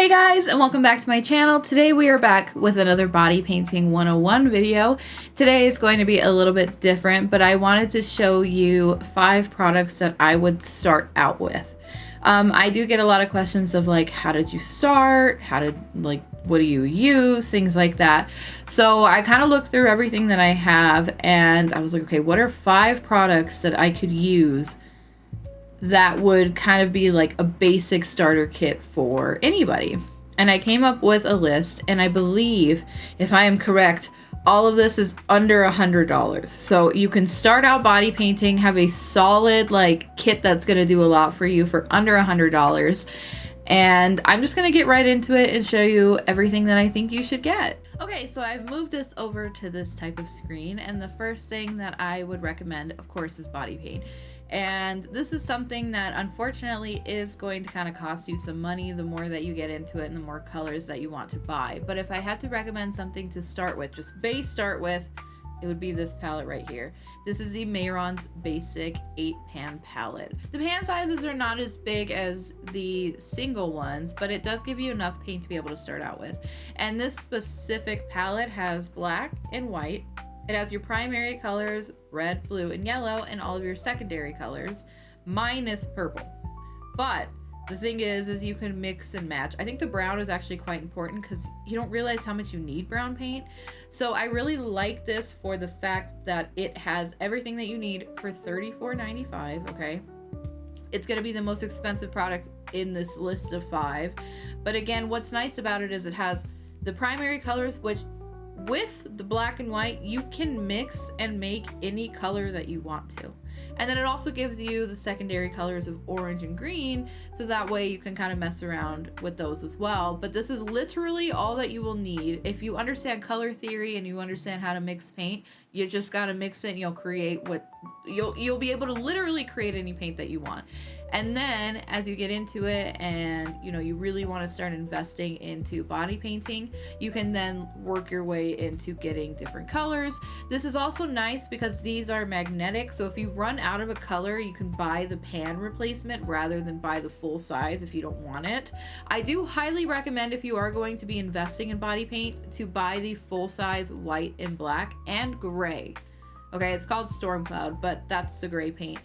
Hey guys, and welcome back to my channel. Today we are back with another body painting 101 video. Today is going to be a little bit different, but I wanted to show you 5 products that I would start out with. I do get a lot of questions of like, how did you start? What do you use? Things like that. So I kind of looked through everything that I have and I was like, okay, what are 5 products that I could use that would kind of be like a basic starter kit for anybody? And I came up with a list, and I believe, if I am correct, all of this is under $100. So you can start out body painting, have a solid like kit that's going to do a lot for you for under $100. And I'm just going to get right into it and show you everything that I think you should get. Okay, so I've moved this over to this type of screen, and the first thing that I would recommend, of course, is body paint. And this is something that unfortunately is going to kind of cost you some money the more that you get into it and the more colors that you want to buy. But if I had to recommend something to start with, just base start with, it would be this palette right here. This is the Mehron's Basic 8-pan palette. The pan sizes are not as big as the single ones, but it does give you enough paint to be able to start out with. And this specific palette has black and white. It has your primary colors, red, blue, and yellow, and all of your secondary colors, minus purple. But the thing is you can mix and match. I think the brown is actually quite important because you don't realize how much you need brown paint. So I really like this for the fact that it has everything that you need for $34.95, okay? It's gonna be the most expensive product in this list of 5. But again, what's nice about it is it has the primary colors, which with the black and white, you can mix and make any color that you want to. And then it also gives you the secondary colors of orange and green, so that way you can kind of mess around with those as well. But this is literally all that you will need. If you understand color theory and you understand how to mix paint, you just gotta mix it and you'll create what you'll be able to literally create any paint that you want. And then as you get into it and you really want to start investing into body painting, you can then work your way into getting different colors. This is also nice because these are magnetic, so if you run out of a color, you can buy the pan replacement rather than buy the full size if you don't want it. I do highly recommend, if you are going to be investing in body paint, to buy the full size white and black and gray. Okay, it's called Storm Cloud, but that's the gray paint.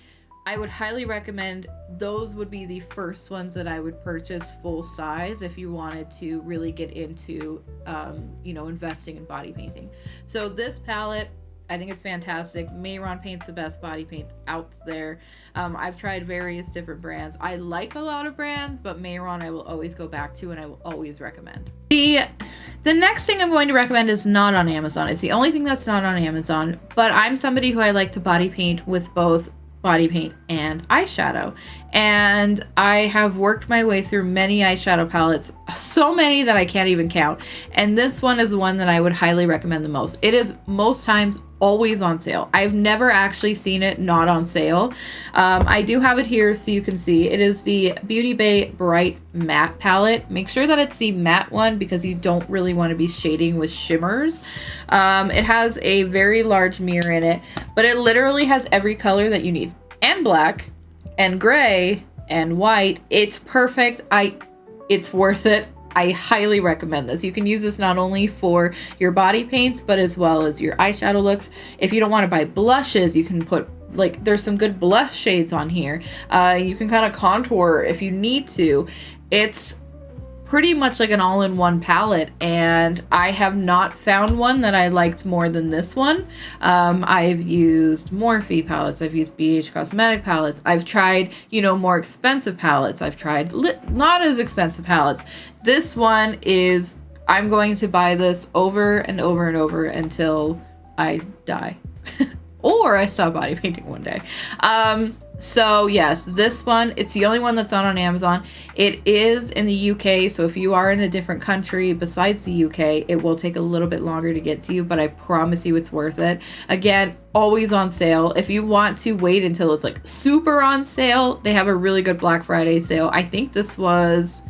I would highly recommend those would be the first ones that I would purchase full size if you wanted to really get into, investing in body painting. So this palette, I think it's fantastic. Mehron paints the best body paint out there. I've tried various different brands. I like a lot of brands, but Mehron I will always go back to and I will always recommend. The next thing I'm going to recommend is not on Amazon. It's the only thing that's not on Amazon, but I'm somebody who I like to body paint with both body paint and eyeshadow, and I have worked my way through many eyeshadow palettes, so many that I can't even count, and this one is the one that I would highly recommend the most. It is most times always on sale. I've never actually seen it not on sale. I do have it here so you can see. It is the Beauty Bay Bright Matte Palette. Make sure that it's the matte one because you don't really want to be shading with shimmers. It has a very large mirror in it, but it literally has every color that you need, and black and gray and white. It's perfect. It's worth it. I highly recommend this. You can use this not only for your body paints, but as well as your eyeshadow looks. If you don't want to buy blushes, you can put, there's some good blush shades on here. You can kind of contour if you need to. It's pretty much like an all-in-one palette, and I have not found one that I liked more than this one. I've used Morphe palettes, I've used BH Cosmetic palettes, I've tried, more expensive palettes, I've tried not as expensive palettes. This one is, I'm going to buy this over and over and over until I die. Or I stop body painting one day. So yes, this one, it's the only one that's not on Amazon. It is in the UK, so if you are in a different country besides the UK, it will take a little bit longer to get to you, but I promise you it's worth it. Again, always on sale. If you want to wait until it's super on sale, they have a really good Black Friday sale. I think this was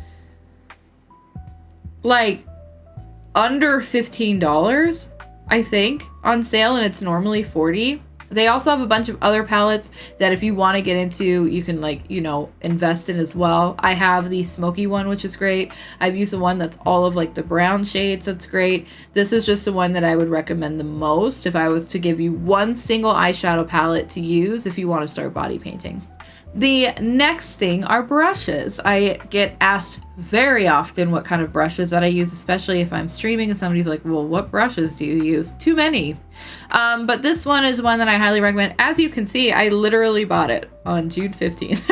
under $15, I think, on sale, and it's normally $40. They also have a bunch of other palettes that if you want to get into, you can like, you know, invest in as well. I have the smoky one, which is great. I've used the one that's all of like the brown shades. That's great. This is just the one that I would recommend the most if I was to give you one single eyeshadow palette to use if you want to start body painting. The next thing are brushes. I get asked very often what kind of brushes that I use, especially if I'm streaming and somebody's like, well, what brushes do you use? Too many. But this one is one that I highly recommend. As you can see, I literally bought it on June 15th.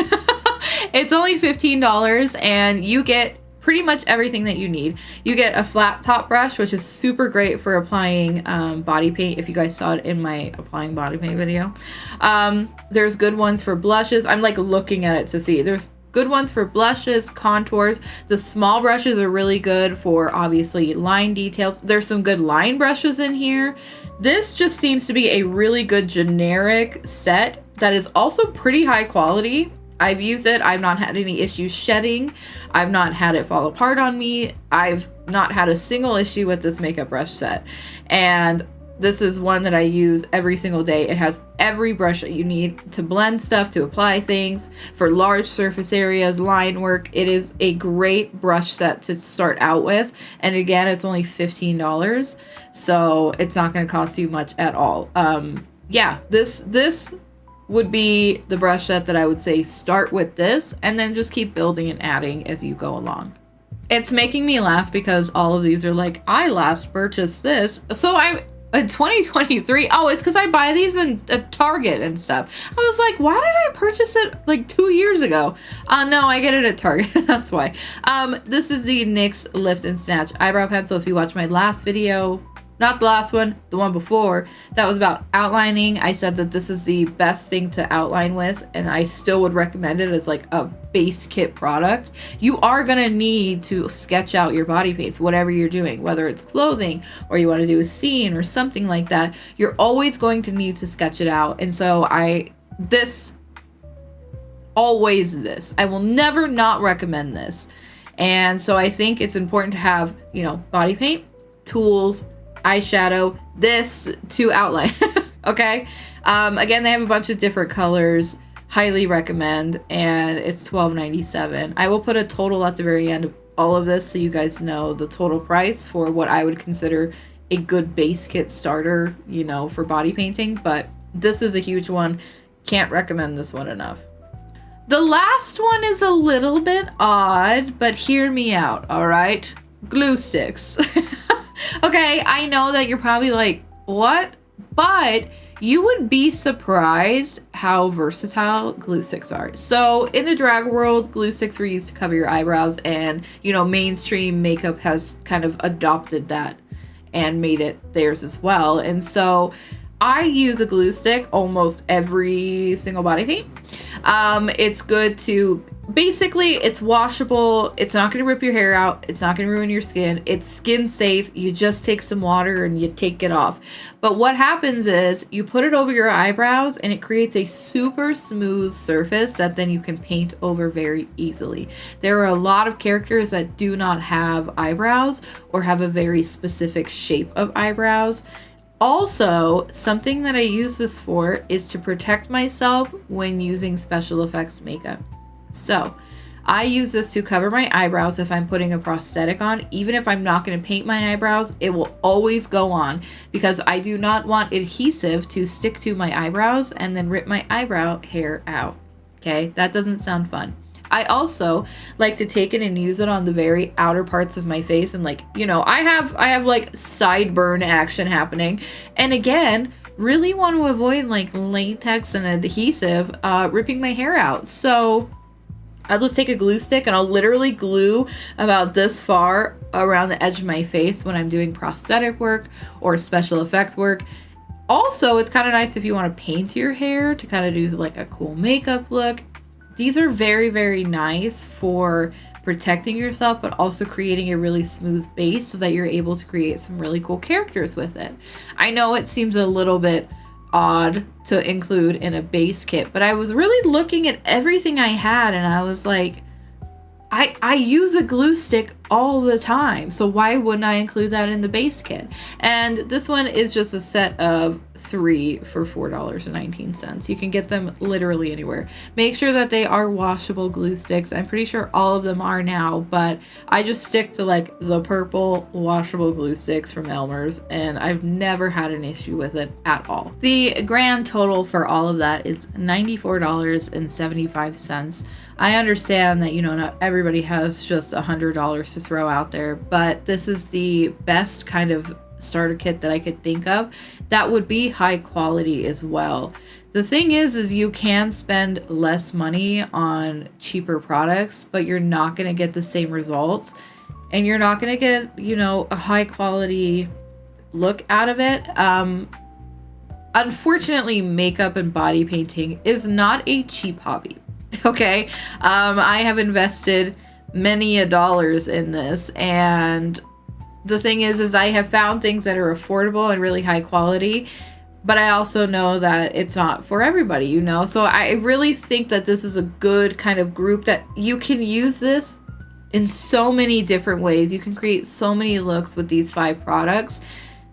It's only $15 and you get pretty much everything that you need. You get a flat top brush, which is super great for applying body paint. If you guys saw it in my applying body paint video. There's good ones for blushes. I'm like looking at it to see. There's good ones for blushes, contours. The small brushes are really good for obviously line details. There's some good line brushes in here. This just seems to be a really good generic set that is also pretty high quality. I've used it. I've not had any issues shedding. I've not had it fall apart on me. I've not had a single issue with this makeup brush set. And this is one that I use every single day. It has every brush that you need to blend stuff, to apply things, for large surface areas, line work. It is a great brush set to start out with. And again, it's only $15. So it's not going to cost you much at all. Yeah, this would be the brush set that I would say start with this and then just keep building and adding as you go along. It's making me laugh because all of these are like, I last purchased this. So in 2023, oh, it's because I buy these in Target and stuff. I was like, why did I purchase it like 2 years ago? No, I get it at Target. That's why. This is the NYX Lift and Snatch eyebrow pencil. If you watch my last video, not the last one, the one before, that was about outlining. I said that this is the best thing to outline with, and I still would recommend it as like a base kit product. You are gonna need to sketch out your body paints, whatever you're doing, whether it's clothing or you wanna do a scene or something like that. You're always going to need to sketch it out. And so always this. I will never not recommend this. And so I think it's important to have, you know, body paint, tools, eyeshadow, this to outline. Okay. Again, they have a bunch of different colors. Highly recommend, and it's $12.97. I will put a total at the very end of all of this so you guys know the total price for what I would consider a good base kit starter, you know, for body painting. But this is a huge one. Can't recommend this one enough. The last one is a little bit odd, but hear me out. All right, glue sticks. Okay, I know that you're probably like, what? But you would be surprised how versatile glue sticks are. So in the drag world, glue sticks were used to cover your eyebrows, and, you know, mainstream makeup has kind of adopted that and made it theirs as well. And so I use a glue stick almost every single body paint. It's good to, basically, it's washable. It's not going to rip your hair out. It's not going to ruin your skin. It's skin safe. You just take some water and you take it off. But what happens is you put it over your eyebrows and it creates a super smooth surface that then you can paint over very easily. There are a lot of characters that do not have eyebrows or have a very specific shape of eyebrows. Also, something that I use this for is to protect myself when using special effects makeup. So I use this to cover my eyebrows if I'm putting a prosthetic on. Even if I'm not going to paint my eyebrows, it will always go on because I do not want adhesive to stick to my eyebrows and then rip my eyebrow hair out. Okay, that doesn't sound fun. I also like to take it and use it on the very outer parts of my face, and like, you know, I have like sideburn action happening, and again, really want to avoid like latex and adhesive ripping my hair out. So I'll just take a glue stick and I'll literally glue about this far around the edge of my face when I'm doing prosthetic work or special effects work. Also, it's kind of nice if you want to paint your hair to kind of do like a cool makeup look. These are very, very nice for protecting yourself, but also creating a really smooth base so that you're able to create some really cool characters with it. I know it seems a little bit odd to include in a base kit, but I was really looking at everything I had and I was like, I use a glue stick all the time, so why wouldn't I include that in the base kit? And this one is just a set of 3 for $4.19. You can get them literally anywhere. Make sure that they are washable glue sticks. I'm pretty sure all of them are now, but I just stick to like the purple washable glue sticks from Elmer's, and I've never had an issue with it at all. The grand total for all of that is $94.75. I understand that, you know, not everybody has just $100 to throw out there, but this is the best kind of starter kit that I could think of that would be high quality as well. The thing is you can spend less money on cheaper products, but you're not going to get the same results, and you're not going to get, you know, a high quality look out of it. Unfortunately, makeup and body painting is not a cheap hobby. Okay. I have invested many a dollars in this, and the thing is I have found things that are affordable and really high quality, but I also know that it's not for everybody, you know? So I really think that this is a good kind of group that you can use this in so many different ways. You can create so many looks with these 5 products,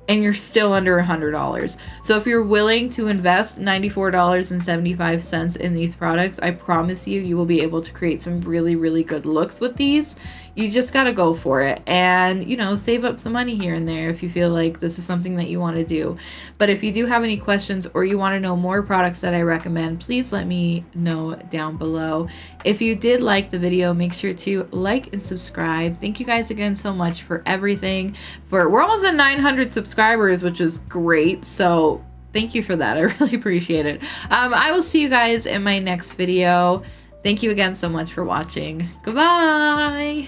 and you're still under $100. So if you're willing to invest $94.75 in these products, I promise you will be able to create some really, really good looks with these. You just gotta go for it, and, you know, save up some money here and there if you feel like this is something that you want to do. But if you do have any questions or you want to know more products that I recommend, please let me know down below. If you did like the video, make sure to like and subscribe. Thank you guys again so much for everything. We're almost at 900 subscribers, which is great. So thank you for that. I really appreciate it. I will see you guys in my next video. Thank you again so much for watching. Goodbye.